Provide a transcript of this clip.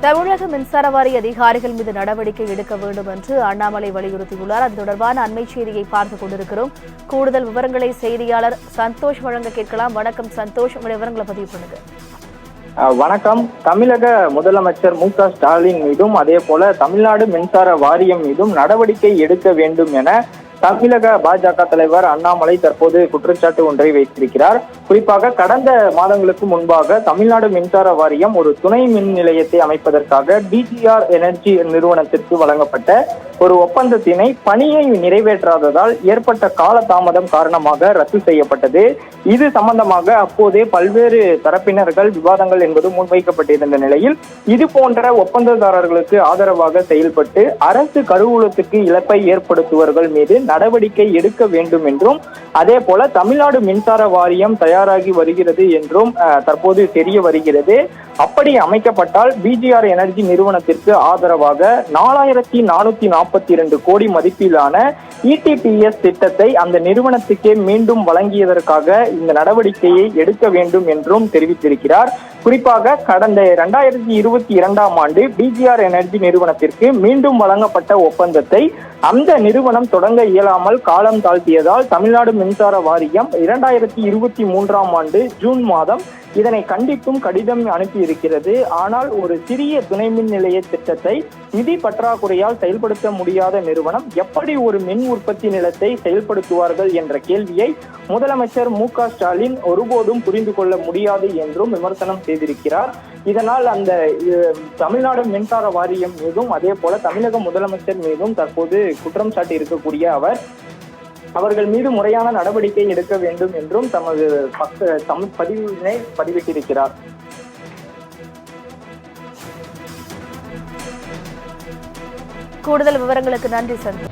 தமிழக மின்சார வாரிய அதிகாரிகள் மீது நடவடிக்கை எடுக்க வேண்டும் என்று அண்ணாமலை வலியுறுத்தியுள்ளார். அது தொடர்பான அண்மை செய்தியை பார்த்துக் கொண்டிருக்கிறோம். கூடுதல் விவரங்களை செய்தியாளர் சந்தோஷ் வழங்க கேட்கலாம். வணக்கம் சந்தோஷ், உங்களுடைய விவரங்களை பதிவு பண்ணுங்க. வணக்கம். தமிழக முதலமைச்சர் மு.க.ஸ்டாலின் மீதும் அதே போல தமிழ்நாடு மின்சார வாரியம் மீதும் நடவடிக்கை எடுக்க வேண்டும் என தமிழக பாஜக தலைவர் அண்ணாமலை தற்போது குற்றச்சாட்டு ஒன்றை வைத்திருக்கிறார். குறிப்பாக கடந்த மாதங்களுக்கு முன்பாக தமிழ்நாடு மின்சார வாரியம் ஒரு துணை மின் நிலையத்தை அமைப்பதற்காக பிஜிஆர் எனர்ஜி நிறுவனத்திற்கு வழங்கப்பட்ட ஒரு ஒப்பந்தத்தினை பணியை நிறைவேற்றாததால் ஏற்பட்ட காலதாமதம் காரணமாக ரத்து செய்யப்பட்டது. இது சம்பந்தமாக அப்போதே பல்வேறு தரப்பினர்கள் விவாதங்கள் என்பது முன்வைக்கப்பட்டிருந்த நிலையில் இது போன்ற ஒப்பந்ததாரர்களுக்கு ஆதரவாக செயல்பட்டு அரசு கருவூலத்துக்கு இழப்பை ஏற்படுத்துவர்கள் மீது நடவடிக்கை எடுக்க வேண்டும் என்றும் அதே போல தமிழ்நாடு மின்சார வாரியம் தயாராகி வருகிறது என்றும் தற்போது தெரிய வருகிறது. அப்படி அமைக்கப்பட்டால் பிஜிஆர் எனர்ஜி நிறுவனத்திற்கு ஆதரவாக 4442 கோடி மதிப்பிலான இடிபிஎஸ் திட்டத்தை அந்த நிறுவனத்துக்கே மீண்டும் வழங்கியதற்காக இந்த நடவடிக்கையை எடுக்க வேண்டும் என்றும் தெரிவித்திருக்கிறார். குறிப்பாக கடந்த 2022ஆம் ஆண்டு பிஜிஆர் எனர்ஜி நிறுவனத்திற்கு மீண்டும் வழங்கப்பட்ட ஒப்பந்தத்தை அந்த நிறுவனம் தொடங்க இயலாமல் காலம் தாழ்த்தியதால் தமிழ்நாடு மின்சார வாரியம் 2023ஆம் ஆண்டு ஜூன் மாதம் இதனை கண்டித்தும் கடிதம் அனுப்பியிருக்கிறது. ஆனால் ஒரு சிறிய துணை மின் நிலைய திட்டத்தை நிதி பற்றாக்குறையால் செயல்படுத்த முடியாத நிறுவனம் எப்படி ஒரு மின் உற்பத்தி நிலத்தை செயல்படுத்துவார்கள் என்ற கேள்வியை முதலமைச்சர் மு.க.ஸ்டாலின் ஒருபோதும் புரிந்து கொள்ள முடியாது என்றும் விமர்சனம் செய்திருக்கிறார். இதனால் அந்த தமிழ்நாடு மின்சார வாரியம் மீதும் அதே போல தமிழக முதலமைச்சர் மீதும் தற்போது குற்றம் சாட்டி இருக்கக்கூடிய அவர்கள் மீது முறையான நடவடிக்கை எடுக்க வேண்டும் என்றும் தமது பதிவினை பதிவிட்டிருக்கிறார். கூடுதல் விவரங்களுக்கு நன்றி சந்தோஷ்.